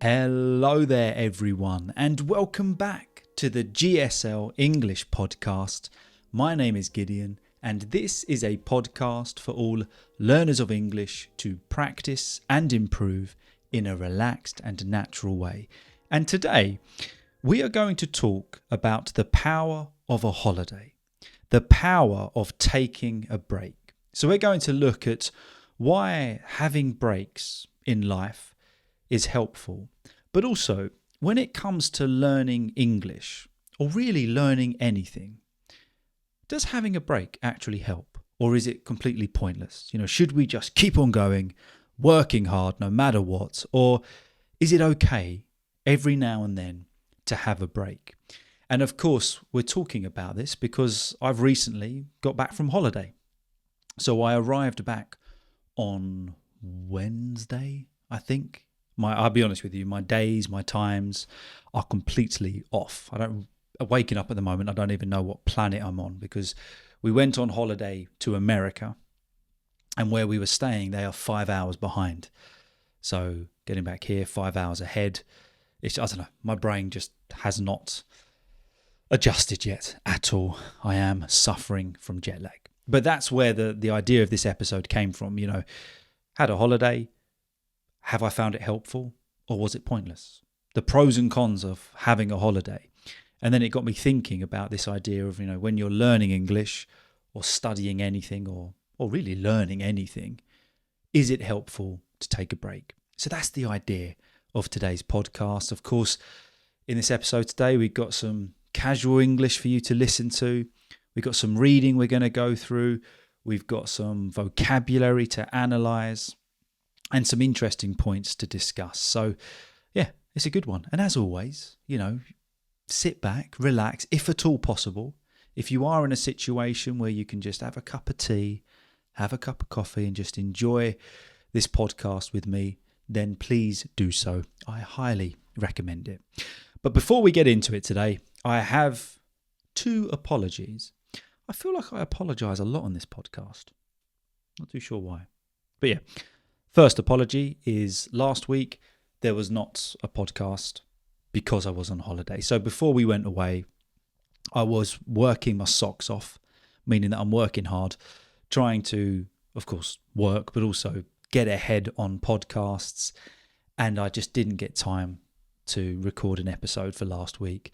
Hello there, everyone, and welcome back to the GSL-English Podcast. My name is Gideon, and this is a podcast for all learners of English to practice and improve in a relaxed and natural way. And today, we are going to talk about the power of a holiday, the power of taking a break. So we're going to look at why having breaks in life is helpful, but also when it comes to learning English or really learning anything, does having a break actually help, or is it completely pointless? Should we just keep on going, working hard no matter what, or is it okay every now and then to have a break? And of course, we're talking about this because I've recently got back from holiday. So I arrived back on Wednesday, I think. I'll be honest with you, my days, my times are completely off. Waking up at the moment, I don't even know what planet I'm on, because we went on holiday to America, and where we were staying, they are 5 hours behind. So getting back here, 5 hours ahead, I don't know, my brain just has not adjusted yet at all. I am suffering from jet lag. But that's where the idea of this episode came from. Had a holiday. Have I found it helpful, or was it pointless? The pros and cons of having a holiday. And then it got me thinking about this idea of, when you're learning English or studying anything or really learning anything, is it helpful to take a break? So that's the idea of today's podcast. Of course, in this episode today, we've got some casual English for you to listen to. We've got some reading we're going to go through. We've got some vocabulary to analyze, and some interesting points to discuss. So, yeah, it's a good one. And as always, sit back, relax, if at all possible. If you are in a situation where you can just have a cup of tea, have a cup of coffee, and just enjoy this podcast with me, then please do so. I highly recommend it. But before we get into it today, I have 2 apologies. I feel like I apologize a lot on this podcast. Not too sure why. But yeah. First apology is last week there was not a podcast because I was on holiday. So before we went away, I was working my socks off, meaning that I'm working hard, trying to, of course, work, but also get ahead on podcasts. And I just didn't get time to record an episode for last week.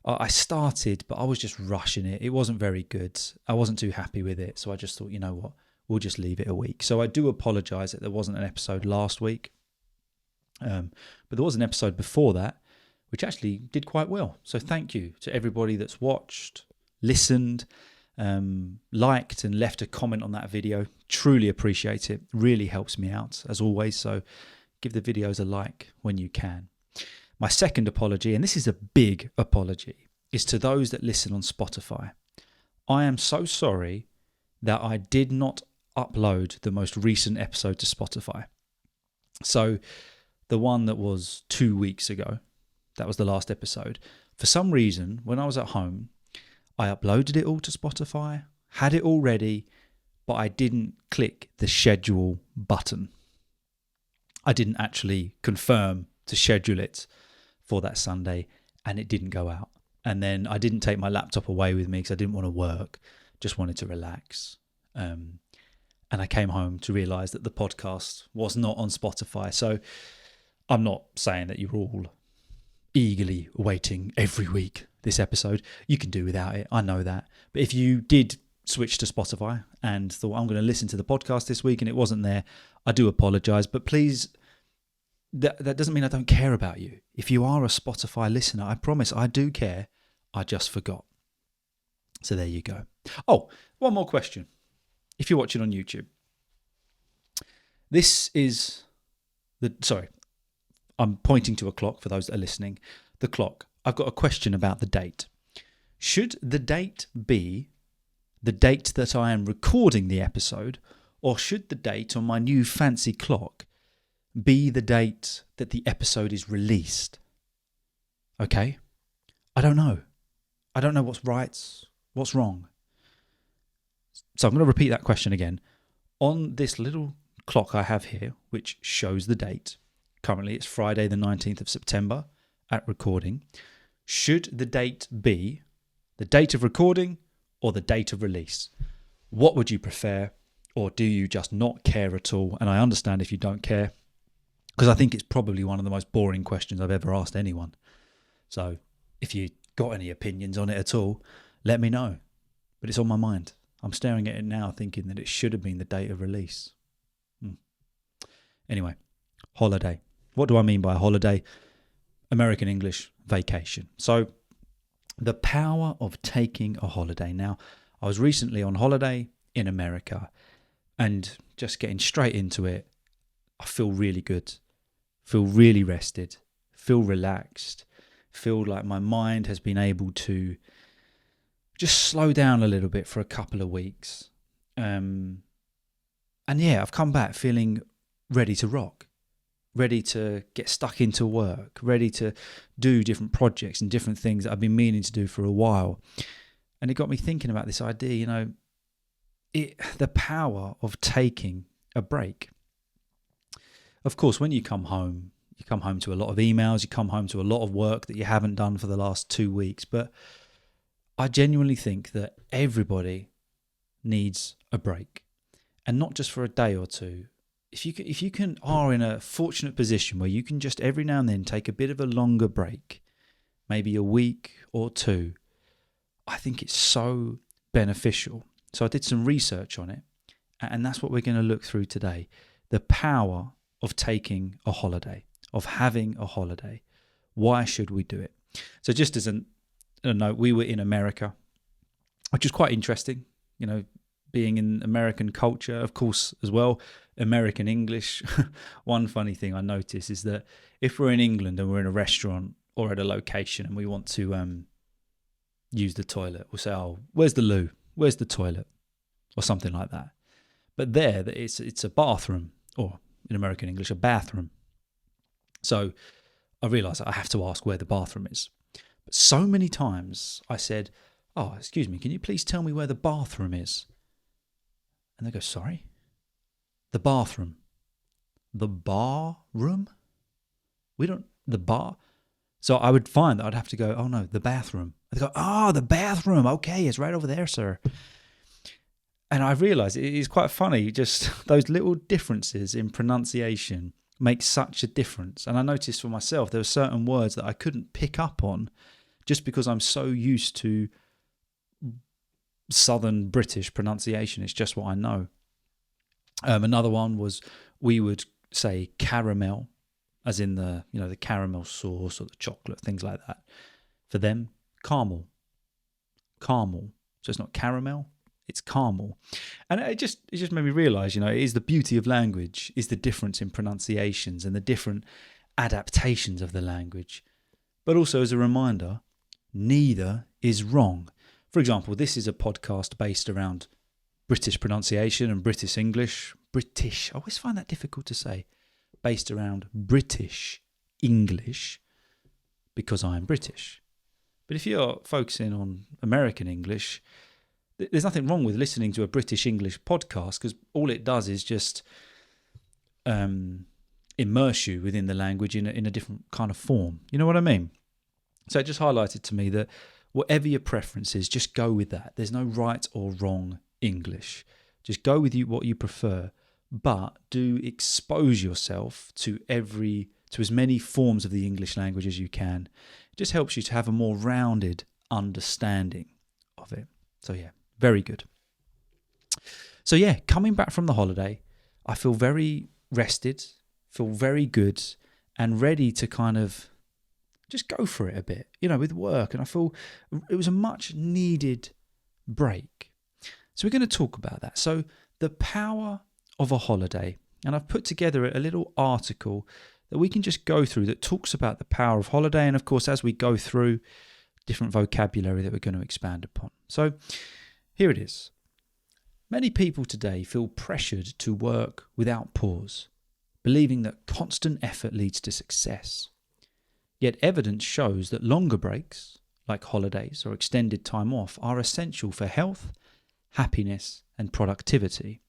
I started, but I was just rushing it. It wasn't very good. I wasn't too happy with it. So I just thought, you know what? We'll just leave it a week. So I do apologise that there wasn't an episode last week. But there was an episode before that, which actually did quite well. So thank you to everybody that's watched, listened, liked and left a comment on that video. Truly appreciate it. Really helps me out, as always. So give the videos a like when you can. My second apology, and this is a big apology, is to those that listen on Spotify. I am so sorry that I did not upload the most recent episode to Spotify. So the one that was 2 weeks ago, that was the last episode. For some reason, when I was at home, I uploaded it all to Spotify, had it all ready, but I didn't click the schedule button. I didn't actually confirm to schedule it for that Sunday, and it didn't go out. And then I didn't take my laptop away with me because I didn't want to work, just wanted to relax. And I came home to realise that the podcast was not on Spotify. So I'm not saying that you're all eagerly awaiting every week this episode. You can do without it. I know that. But if you did switch to Spotify and thought, I'm going to listen to the podcast this week and it wasn't there, I do apologise. But please, that doesn't mean I don't care about you. If you are a Spotify listener, I promise I do care. I just forgot. So there you go. Oh, one more question. If you're watching on YouTube, I'm pointing to a clock for those that are listening. The clock. I've got a question about the date. Should the date be the date that I am recording the episode, or should the date on my new fancy clock be the date that the episode is released? Okay? I don't know. I don't know what's right, what's wrong. So I'm going to repeat that question again. On this little clock I have here, which shows the date, currently it's Friday the 19th of September at recording. Should the date be the date of recording or the date of release? What would you prefer, or do you just not care at all? And I understand if you don't care, because I think it's probably one of the most boring questions I've ever asked anyone. So if you got any opinions on it at all, let me know. But it's on my mind. I'm staring at it now thinking that it should have been the date of release. Anyway, holiday. What do I mean by a holiday? American English, vacation. So the power of taking a holiday. Now, I was recently on holiday in America, and just getting straight into it, I feel really good, feel really rested, feel relaxed, feel like my mind has been able to just slow down a little bit for a couple of weeks. And yeah, I've come back feeling ready to rock, ready to get stuck into work, ready to do different projects and different things that I've been meaning to do for a while. And it got me thinking about this idea, the power of taking a break. Of course, when you come home to a lot of emails, you come home to a lot of work that you haven't done for the last 2 weeks. But I genuinely think that everybody needs a break, and not just for a day or two. If you are in a fortunate position where you can just every now and then take a bit of a longer break, maybe a week or two, I think it's so beneficial. So I did some research on it, and that's what we're going to look through today. The power of taking a holiday, of having a holiday. Why should we do it? So just as a note, we were in America, which is quite interesting, being in American culture, of course, as well, American English. One funny thing I notice is that if we're in England and we're in a restaurant or at a location and we want to use the toilet, we'll say, "Oh, where's the loo? Where's the toilet?" or something like that. But there, it's a bathroom, or in American English, a bathroom. So I realised I have to ask where the bathroom is. But so many times I said, "Oh, excuse me, can you please tell me where the bathroom is?" And they go, "Sorry? The bathroom. The bar room? The bar?" So I would find that I'd have to go, "Oh no, the bathroom." They'd go, "Oh, the bathroom. Okay, it's right over there, sir." And I realised it is quite funny, just those little differences in pronunciation make such a difference. And I noticed for myself, there were certain words that I couldn't pick up on just because I'm so used to Southern British pronunciation. It's just what I know. Another one was, we would say caramel, as in the caramel sauce or the chocolate, things like that. For them, caramel. So it's not caramel, it's caramel. And it just made me realise, it is the beauty of language, is the difference in pronunciations and the different adaptations of the language. But also as a reminder, neither is wrong. For example, this is a podcast based around British pronunciation and British English. British, I always find that difficult to say. Based around British English, because I am British. But if you're focusing on American English, there's nothing wrong with listening to a British English podcast, because all it does is just immerse you within the language in a different kind of form. You know what I mean? So it just highlighted to me that whatever your preference is, just go with that. There's no right or wrong English. Just go with what you prefer, but do expose yourself to as many forms of the English language as you can. It just helps you to have a more rounded understanding of it. So yeah, very good. So yeah, coming back from the holiday, I feel very rested, feel very good, and ready to kind of just go for it a bit, with work. And I feel it was a much needed break. So we're going to talk about that. So the power of a holiday. And I've put together a little article that we can just go through that talks about the power of holiday. And of course, as we go through, different vocabulary that we're going to expand upon. So here it is. Many people today feel pressured to work without pause, believing that constant effort leads to success. Yet evidence shows that longer breaks, like holidays or extended time off, are essential for health, happiness, and productivity.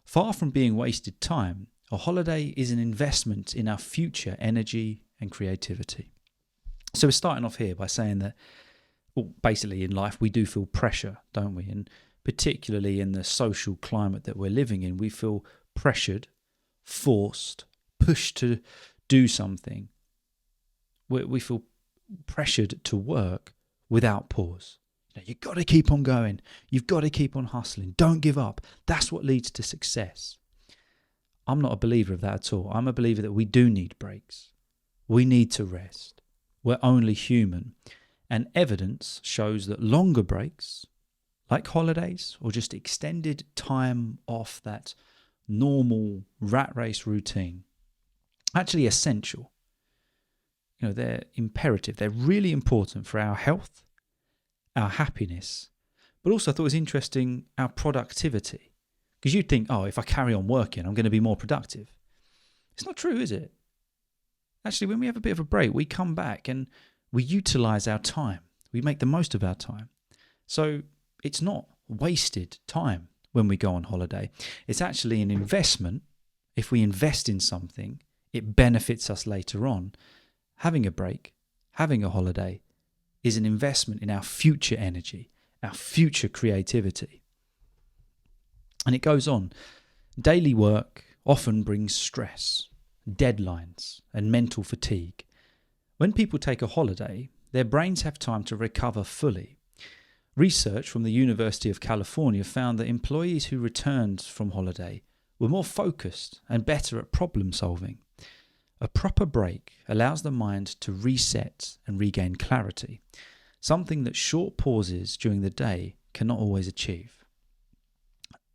Far from being wasted time, A holiday is an investment in our future energy and creativity. So we're starting off here by saying that, well, basically in life we do feel pressure, don't we? And particularly in the social climate that we're living in, we feel pressured, forced, pushed to do something. We feel pressured to work without pause. You've got to keep on going. You've got to keep on hustling. Don't give up. That's what leads to success. I'm not a believer of that at all. I'm a believer that we do need breaks. We need to rest. We're only human. And evidence shows that longer breaks, like holidays or just extended time off that normal rat race routine, actually essential. They're imperative. They're really important for our health, our happiness, but also I thought it was interesting, our productivity. Because you'd think, if I carry on working, I'm going to be more productive. It's not true, is it? Actually, when we have a bit of a break, we come back and we utilize our time. We make the most of our time. So it's not wasted time when we go on holiday. It's actually an investment. If we invest in something, it benefits us later on. Having a break, having a holiday is an investment in our future energy, our future creativity. And it goes on. Daily work often brings stress, deadlines, and mental fatigue. When people take a holiday, their brains have time to recover fully. Research from the University of California found that employees who returned from holiday were more focused and better at problem solving. A proper break allows the mind to reset and regain clarity, something that short pauses during the day cannot always achieve.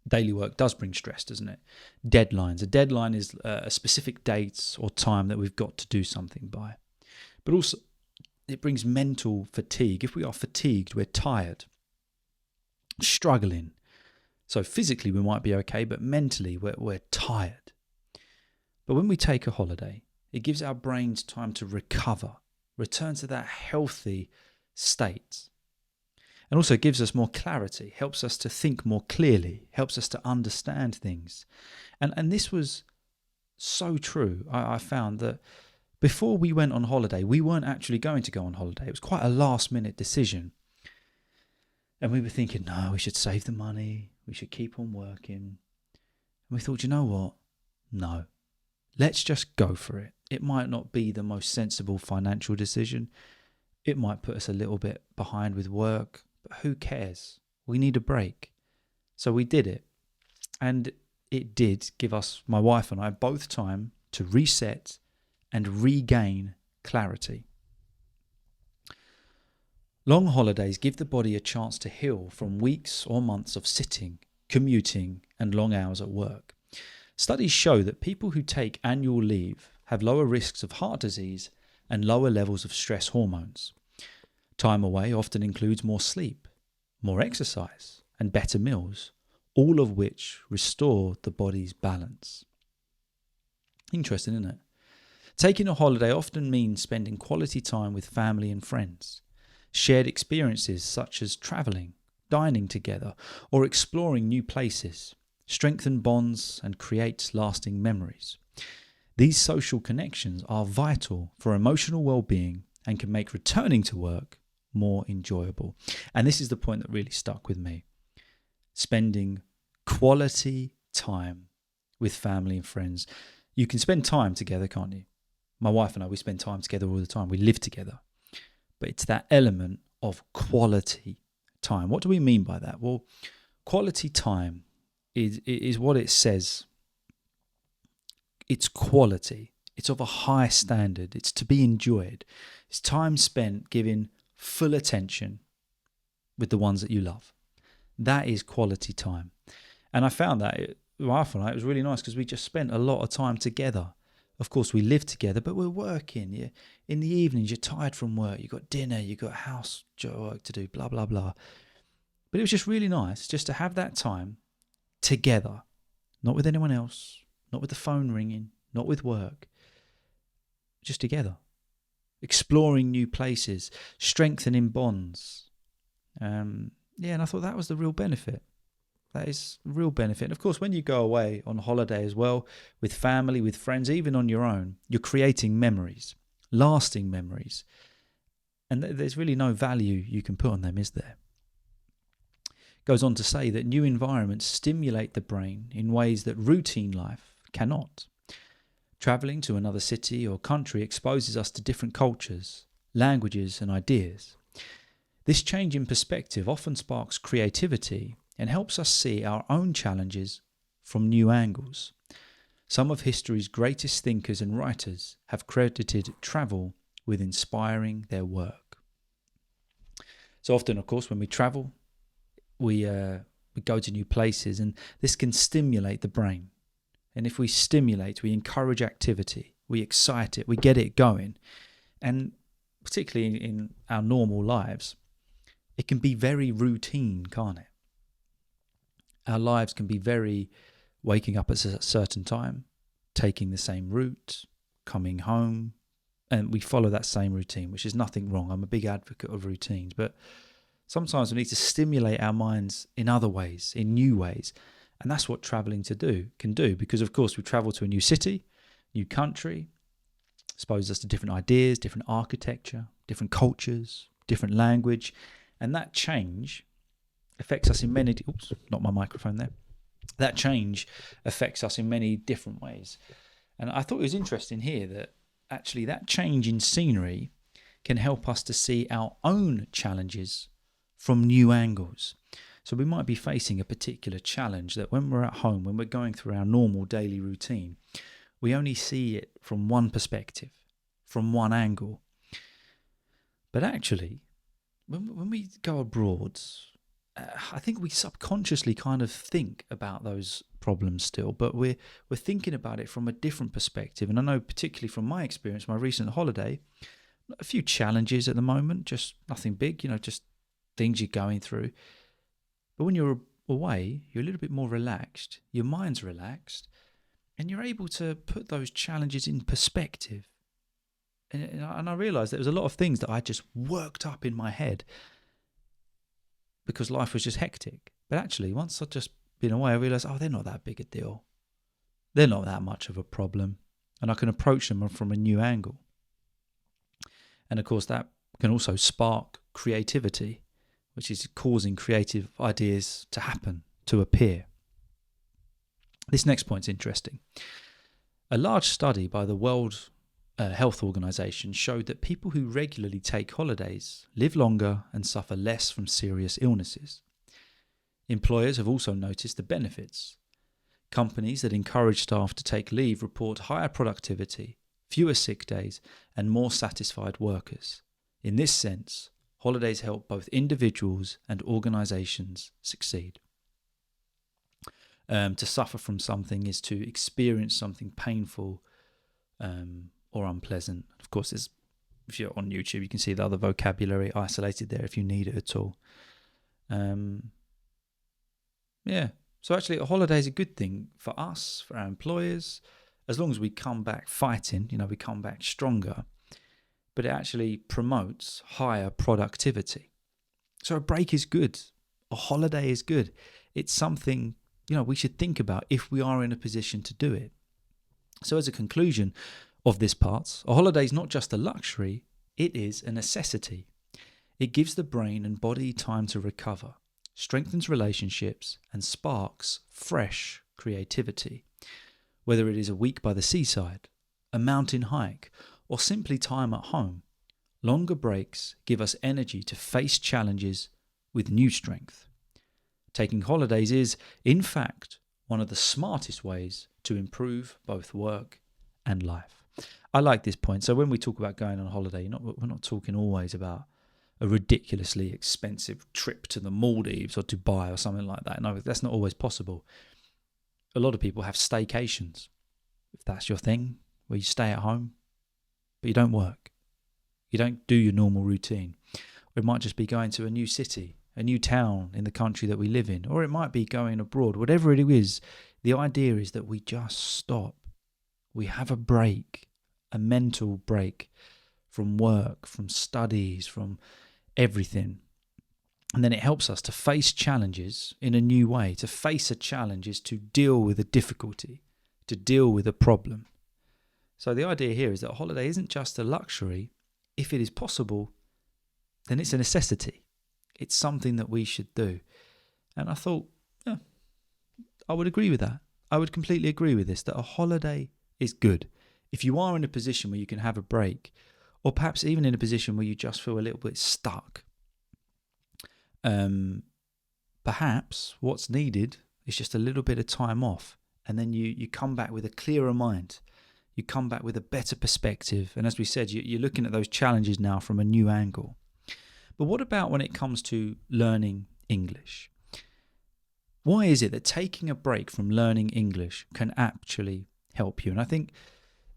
Daily work does bring stress, doesn't it? Deadlines. A deadline is a specific date or time that we've got to do something by. But also, it brings mental fatigue. If we are fatigued, we're tired, struggling. So physically we might be okay, but mentally we're tired. But when we take a holiday, it gives our brains time to recover, return to that healthy state. And also gives us more clarity, helps us to think more clearly, helps us to understand things. And this was so true. I found that before we went on holiday, we weren't actually going to go on holiday. It was quite a last minute decision. And we were thinking, no, we should save the money. We should keep on working. And we thought, you know what? No, let's just go for it. It might not be the most sensible financial decision. It might put us a little bit behind with work, but who cares? We need a break. So we did it. And it did give us, my wife and I, both time to reset and regain clarity. Long holidays give the body a chance to heal from weeks or months of sitting, commuting, and long hours at work. Studies show that people who take annual leave have lower risks of heart disease and lower levels of stress hormones. Time away often includes more sleep, more exercise, and better meals, all of which restore the body's balance. Interesting, isn't it? Taking a holiday often means spending quality time with family and friends. Shared experiences such as travelling, dining together, or exploring new places strengthen bonds and create lasting memories. These social connections are vital for emotional well-being and can make returning to work more enjoyable. And this is the point that really stuck with me. Spending quality time with family and friends. You can spend time together, can't you? My wife and I, we spend time together all the time. We live together. But it's that element of quality time. What do we mean by that? Well, quality time is what it says. It's quality. It's of a high standard. It's to be enjoyed. It's time spent giving full attention with the ones that you love. That is quality time. And I found that, my wife and I, it was really nice because we just spent a lot of time together. Of course, we live together, but we're working. In the evenings, you're tired from work. You've got dinner. You've got house work to do, blah, blah, blah. But it was just really nice just to have that time together. Not with anyone else. Not with the phone ringing. Not with work. Just together. Exploring new places. Strengthening bonds. And I thought that was the real benefit. That is real benefit. And of course, when you go away on holiday as well, with family, with friends, even on your own, you're creating memories, lasting memories. And there's really no value you can put on them, is there? Goes on to say that new environments stimulate the brain in ways that routine life cannot. Travelling to another city or country exposes us to different cultures, languages, and ideas. This change in perspective often sparks creativity and helps us see our own challenges from new angles. Some of history's greatest thinkers and writers have credited travel with inspiring their work. So often, of course, when we travel, we go to new places, and this can stimulate the brain. And if we stimulate, we encourage activity, we excite it, we get it going. And particularly in our normal lives, it can be very routine, can't it? Our lives can be very waking up at a certain time, taking the same route, coming home, and we follow that same routine, which is nothing wrong. I'm a big advocate of routines, but sometimes we need to stimulate our minds in other ways, in new ways. And that's what traveling can do, because of course we travel to a new city, new country, exposes us to different ideas, different architecture, different cultures, different language. And that change affects us in many, not my microphone there. That change affects us in many different ways. And I thought it was interesting here that actually that change in scenery can help us to see our own challenges from new angles. So we might be facing a particular challenge that when we're at home, when we're going through our normal daily routine, we only see it from one perspective, from one angle. But actually, when we go abroad, I think we subconsciously kind of think about those problems still, but we're thinking about it from a different perspective. And I know particularly from my experience, my recent holiday, a few challenges at the moment, just nothing big, just things you're going through. But when you're away, you're a little bit more relaxed, your mind's relaxed, and you're able to put those challenges in perspective. And I realised there was a lot of things that I just worked up in my head because life was just hectic. But actually, once I'd just been away, I realised, they're not that big a deal. They're not that much of a problem. And I can approach them from a new angle. And of course, that can also spark creativity, which is causing creative ideas to happen, to appear. This next point's interesting. A large study by the World Health Organization showed that people who regularly take holidays live longer and suffer less from serious illnesses. Employers have also noticed the benefits. Companies that encourage staff to take leave report higher productivity, fewer sick days, and more satisfied workers. In this sense, holidays help both individuals and organizations succeed. To suffer from something is to experience something painful or unpleasant. Of course, if you're on YouTube, you can see the other vocabulary isolated there if you need it at all. So actually a holiday is a good thing for us, for our employers, as long as we come back fighting, we come back stronger. But it actually promotes higher productivity. So a break is good. A holiday is good. It's something, we should think about if we are in a position to do it. So as a conclusion of this part, a holiday is not just a luxury, it is a necessity. It gives the brain and body time to recover, strengthens relationships, and sparks fresh creativity. Whether it is a week by the seaside, a mountain hike, or simply time at home, longer breaks give us energy to face challenges with new strength. Taking holidays is, in fact, one of the smartest ways to improve both work and life. I like this point. So when we talk about going on holiday, we're not talking always about a ridiculously expensive trip to the Maldives or Dubai or something like that. No, that's not always possible. A lot of people have staycations, if that's your thing, where you stay at home, but you don't work. You don't do your normal routine. Or it might just be going to a new city, a new town in the country that we live in, or it might be going abroad. Whatever it is, the idea is that we just stop. We have a break, a mental break from work, from studies, from everything. And then it helps us to face challenges in a new way. To face a challenge is to deal with a difficulty, to deal with a problem. So the idea here is that a holiday isn't just a luxury. If it is possible, then it's a necessity. It's something that we should do. And I thought, yeah, I would agree with that. I would completely agree with this, that a holiday is good. If you are in a position where you can have a break, or perhaps even in a position where you just feel a little bit stuck, perhaps what's needed is just a little bit of time off, and then you come back with a clearer mind. You come back with a better perspective, and as we said, you're looking at those challenges now from a new angle. But what about when it comes to learning English? Why is it that taking a break from learning English can actually help you? And I think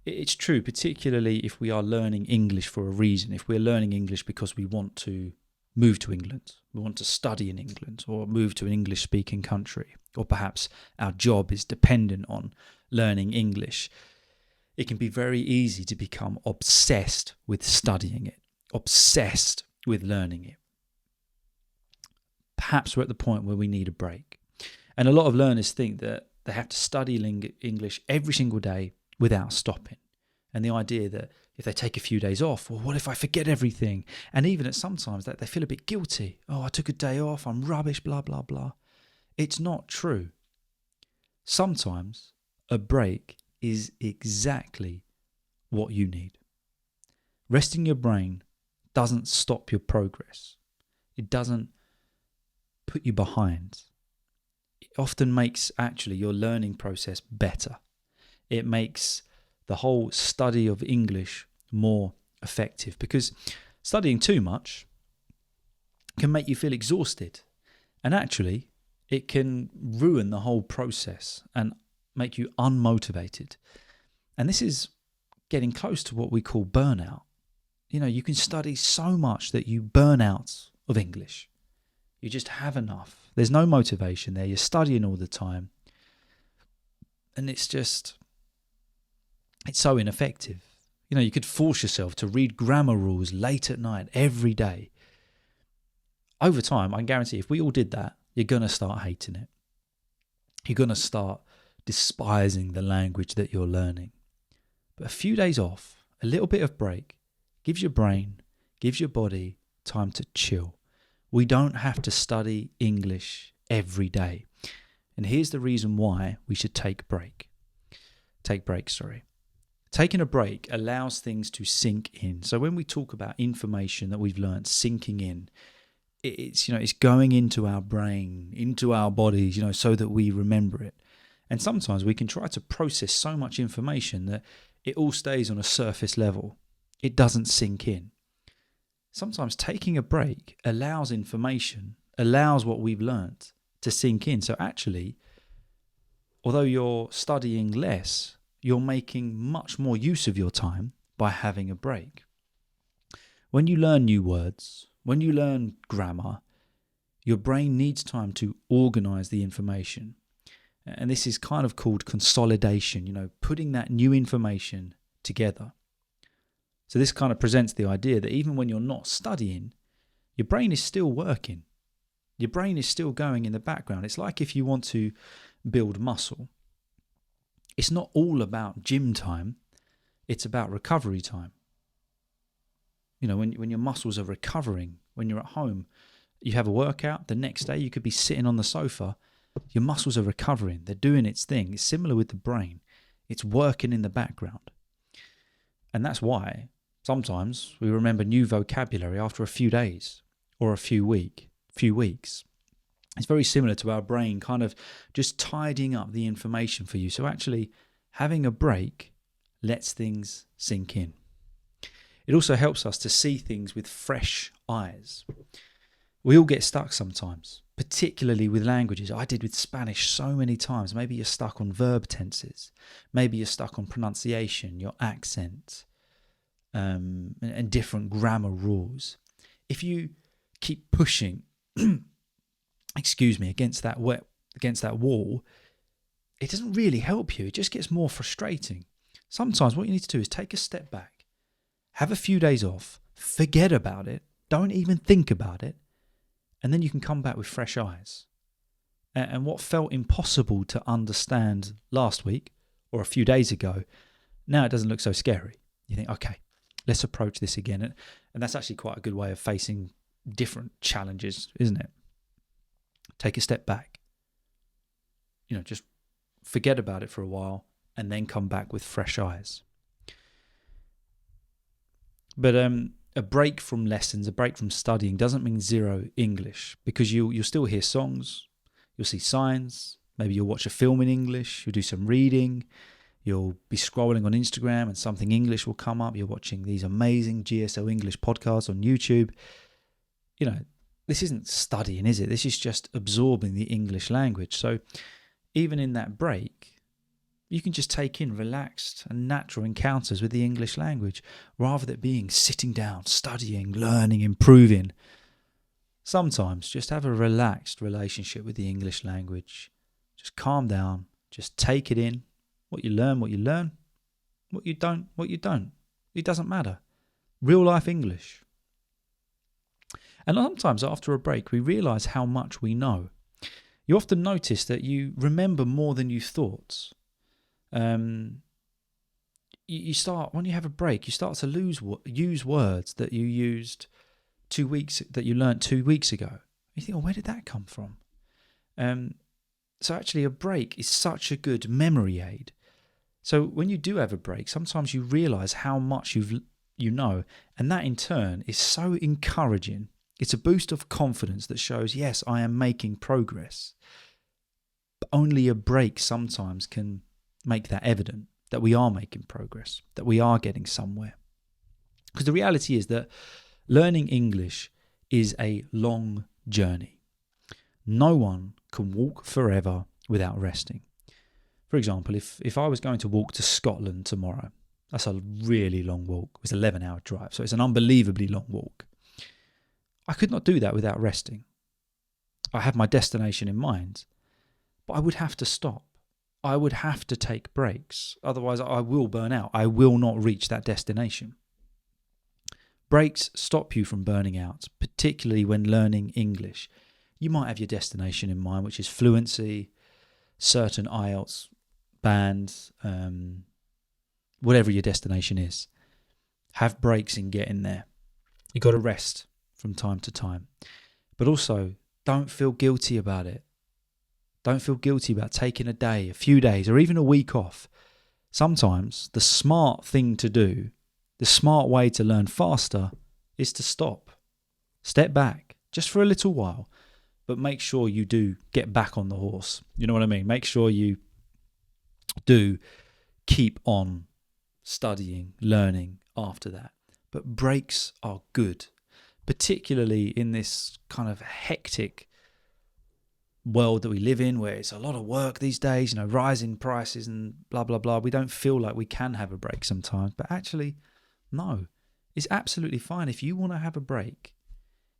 it's true, particularly if we are learning English for a reason. If we're learning English because we want to move to England, we want to study in England, or move to an English-speaking country, or perhaps our job is dependent on learning English, it can be very easy to become obsessed with studying it, obsessed with learning it. Perhaps we're at the point where we need a break. And a lot of learners think that they have to study English every single day without stopping. And the idea that if they take a few days off, well, what if I forget everything? And even at sometimes that they feel a bit guilty. Oh, I took a day off, I'm rubbish, blah, blah, blah. It's not true. Sometimes a break is exactly what you need. Resting your brain doesn't stop your progress. It doesn't put you behind. It often makes actually your learning process better. It makes the whole study of English more effective, because studying too much can make you feel exhausted, and actually it can ruin the whole process and make you unmotivated. And this is getting close to what we call burnout. You know, you can study so much that you burn out of English. You just have enough. There's no motivation there. You're studying all the time. And it's so ineffective. You know, you could force yourself to read grammar rules late at night every day. Over time, I guarantee if we all did that, you're going to start hating it. You're going to start despising the language that you're learning. But a few days off, a little bit of break, gives your brain, gives your body time to chill. We don't have to study English every day. And here's the reason why we should take breaks. Taking a break allows things to sink in. So when we talk about information that we've learned sinking in, it's going into our brain, into our bodies, so that we remember it. And sometimes we can try to process so much information that it all stays on a surface level. It doesn't sink in. Sometimes taking a break allows what we've learned to sink in. So actually, although you're studying less, you're making much more use of your time by having a break. When you learn new words, when you learn grammar, your brain needs time to organize the information. And this is kind of called consolidation, putting that new information together. So this kind of presents the idea that even when you're not studying, your brain is still working. Your brain is still going in the background. It's like if you want to build muscle. It's not all about gym time. It's about recovery time. When your muscles are recovering, when you're at home, you have a workout, the next day you could be sitting on the sofa, your muscles are recovering, they're doing its thing. It's similar with the brain. It's working in the background. And that's why sometimes we remember new vocabulary after a few days or a few weeks. It's very similar to our brain kind of just tidying up the information for you. So actually having a break lets things sink in. It also helps us to see things with fresh eyes. We all get stuck sometimes, particularly with languages. I did with Spanish so many times. Maybe you're stuck on verb tenses. Maybe you're stuck on pronunciation, your accent, and different grammar rules. If you keep pushing, against that wall, it doesn't really help you. It just gets more frustrating. Sometimes what you need to do is take a step back, have a few days off, forget about it, don't even think about it, and then you can come back with fresh eyes. And what felt impossible to understand last week or a few days ago, now it doesn't look so scary. You think, okay, let's approach this again. And that's actually quite a good way of facing different challenges, isn't it? Take a step back. Just forget about it for a while and then come back with fresh eyes. But a break from lessons, a break from studying doesn't mean zero English, because you'll still hear songs, you'll see signs, maybe you'll watch a film in English, you'll do some reading, you'll be scrolling on Instagram and something English will come up, you're watching these amazing GSL-English podcasts on YouTube. This isn't studying, is it? This is just absorbing the English language. So even in that break, you can just take in relaxed and natural encounters with the English language, rather than being sitting down, studying, learning, improving. Sometimes just have a relaxed relationship with the English language. Just calm down, just take it in. What you learn. What you don't. It doesn't matter. Real life English. And sometimes after a break, we realise how much we know. You often notice that you remember more than you thought. You start, when you have a break, you start to use words that you used 2 weeks, that you learnt 2 weeks ago. You think, where did that come from? So actually a break is such a good memory aid. So when you do have a break, sometimes you realise how much you know, and that in turn is so encouraging. It's a boost of confidence that shows, yes, I am making progress. But only a break sometimes can make that evident, that we are making progress, that we are getting somewhere. Because the reality is that learning English is a long journey. No one can walk forever without resting. For example, if I was going to walk to Scotland tomorrow, that's a really long walk. It's an 11-hour drive, so it's an unbelievably long walk. I could not do that without resting. I have my destination in mind, but I would have to stop. I would have to take breaks. Otherwise, I will burn out. I will not reach that destination. Breaks stop you from burning out, particularly when learning English. You might have your destination in mind, which is fluency, certain IELTS bands, whatever your destination is. Have breaks in getting there. You've got to rest from time to time. But also, don't feel guilty about it. Don't feel guilty about taking a day, a few days, or even a week off. Sometimes the smart thing to do, the smart way to learn faster, is to stop. Step back, just for a little while, but make sure you do get back on the horse. You know what I mean? Make sure you do keep on studying, learning after that. But breaks are good, particularly in this kind of hectic world that we live in, where it's a lot of work these days, rising prices and blah, blah, blah. We don't feel like we can have a break sometimes, but actually, no, it's absolutely fine. If you want to have a break,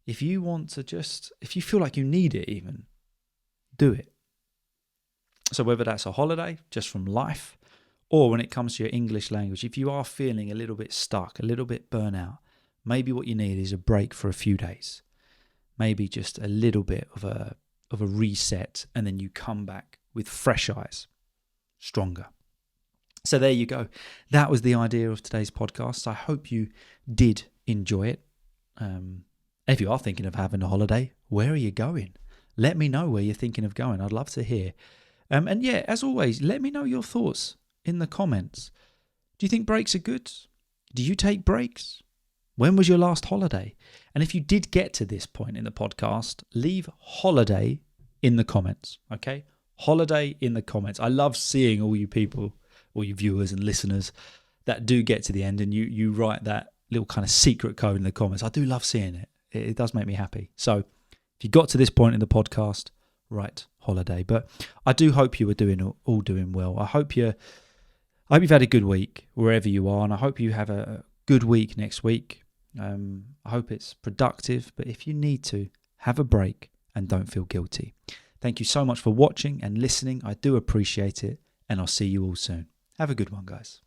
if you feel like you need it even, do it. So whether that's a holiday just from life, or when it comes to your English language, if you are feeling a little bit stuck, a little bit burnout, maybe what you need is a break for a few days. Maybe just a little bit of a reset, and then you come back with fresh eyes, stronger. So there you go. That was the idea of today's podcast. I hope you did enjoy it. If you are thinking of having a holiday, where are you going? Let me know where you're thinking of going. I'd love to hear. And yeah, as always, let me know your thoughts in the comments. Do you think breaks are good? Do you take breaks? When was your last holiday? And if you did get to this point in the podcast, leave holiday in the comments, okay? Holiday in the comments. I love seeing all you people, all you viewers and listeners that do get to the end and you write that little kind of secret code in the comments. I do love seeing it. It does make me happy. So if you got to this point in the podcast, write holiday. But I do hope you are all doing well. I hope you've had a good week wherever you are, and I hope you have a good week next week. I hope it's productive, but if you need to, have a break and don't feel guilty. Thank you so much for watching and listening. I do appreciate it, and I'll see you all soon. Have a good one, guys.